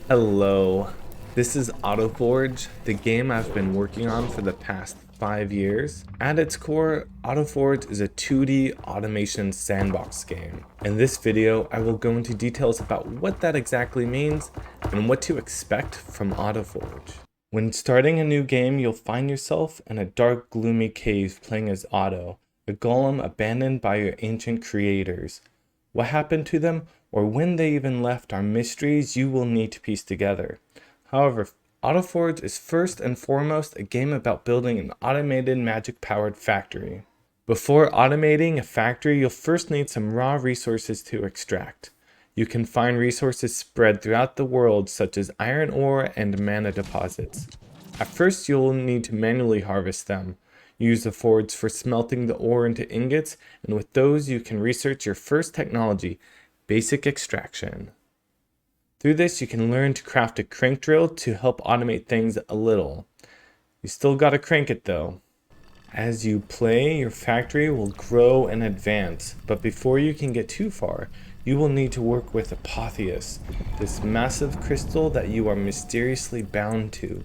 Hello, this is AutoForge, the game I've been working on for the past 5 years. At its core, AutoForge is a 2D automation sandbox game. In this video, I will go into details about what that exactly means and what to expect from AutoForge. When starting a new game, you'll find yourself in a dark, gloomy cave playing as Auto, a golem abandoned by your ancient creators. What happened to them, or when they even left, are mysteries you will need to piece together. However, AutoForge is first and foremost a game about building an automated magic-powered factory. Before automating a factory, you'll first need some raw resources to extract. You can find resources spread throughout the world such as iron ore and mana deposits. At first, you'll need to manually harvest them. Use the forge for smelting the ore into ingots, and with those you can research your first technology, basic extraction. Through this you can learn to craft a crank drill to help automate things a little. You still gotta crank it though. As you play, your factory will grow and advance, but before you can get too far, you will need to work with Apotheus, this massive crystal that you are mysteriously bound to.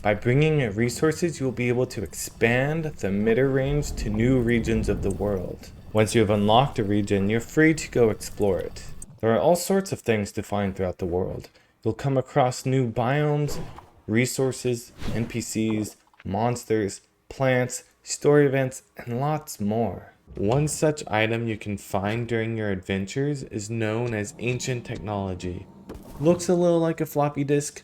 By bringing in resources, you will be able to expand the emitter range to new regions of the world. Once you have unlocked a region, you're free to go explore it. There are all sorts of things to find throughout the world. You'll come across new biomes, resources, NPCs, monsters, plants, story events, and lots more. One such item you can find during your adventures is known as ancient technology. Looks a little like a floppy disk,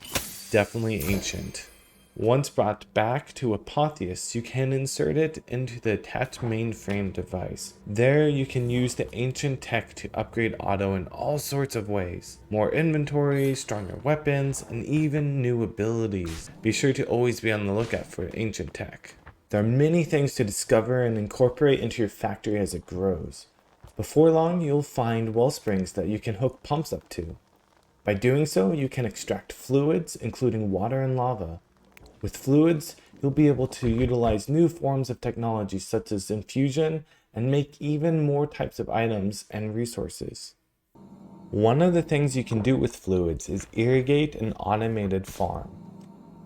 definitely ancient. Once brought back to Apotheus, you can insert it into the attached mainframe device. There you can use the ancient tech to upgrade Auto in all sorts of ways. More inventory, stronger weapons, and even new abilities. Be sure to always be on the lookout for ancient tech. There are many things to discover and incorporate into your factory as it grows. Before long, you'll find well springs that you can hook pumps up to. By doing so, you can extract fluids, including water and lava. With fluids, you'll be able to utilize new forms of technology such as infusion and make even more types of items and resources. One of the things you can do with fluids is irrigate an automated farm.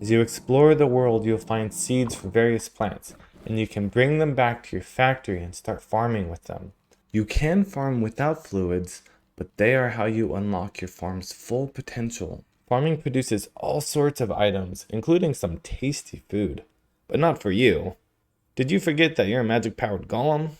As you explore the world, you'll find seeds for various plants, and you can bring them back to your factory and start farming with them. You can farm without fluids, but they are how you unlock your farm's full potential. Farming produces all sorts of items, including some tasty food. But not for you. Did you forget that you're a magic-powered golem?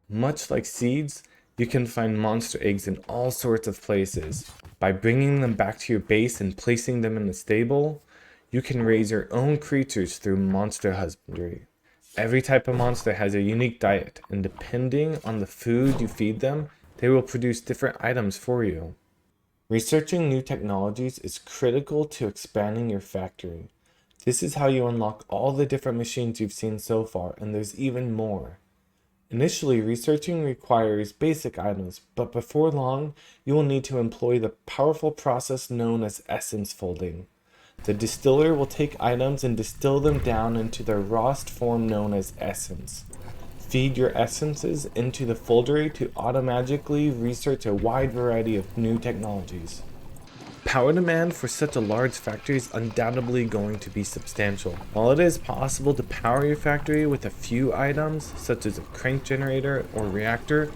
Much like seeds, you can find monster eggs in all sorts of places. By bringing them back to your base and placing them in the stable, you can raise your own creatures through monster husbandry. Every type of monster has a unique diet, and depending on the food you feed them, they will produce different items for you. Researching new technologies is critical to expanding your factory. This is how you unlock all the different machines you've seen so far, and there's even more. Initially, researching requires basic items, but before long, you will need to employ the powerful process known as essence folding. The distiller will take items and distill them down into their rawest form known as essence. Feed your essences into the foldery to automatically research a wide variety of new technologies. Power demand for such a large factory is undoubtedly going to be substantial. While it is possible to power your factory with a few items, such as a crank generator or reactor,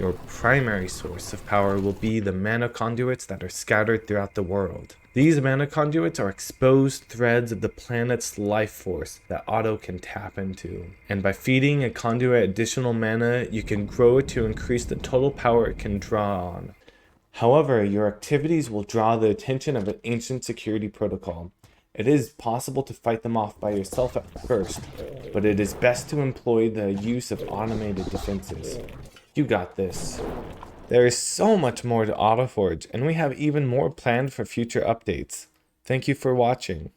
your primary source of power will be the mana conduits that are scattered throughout the world. These mana conduits are exposed threads of the planet's life force that Auto can tap into. And by feeding a conduit additional mana, you can grow it to increase the total power it can draw on. However, your activities will draw the attention of an ancient security protocol. It is possible to fight them off by yourself at first, but it is best to employ the use of automated defenses. You got this. There is so much more to AutoForge, and we have even more planned for future updates. Thank you for watching.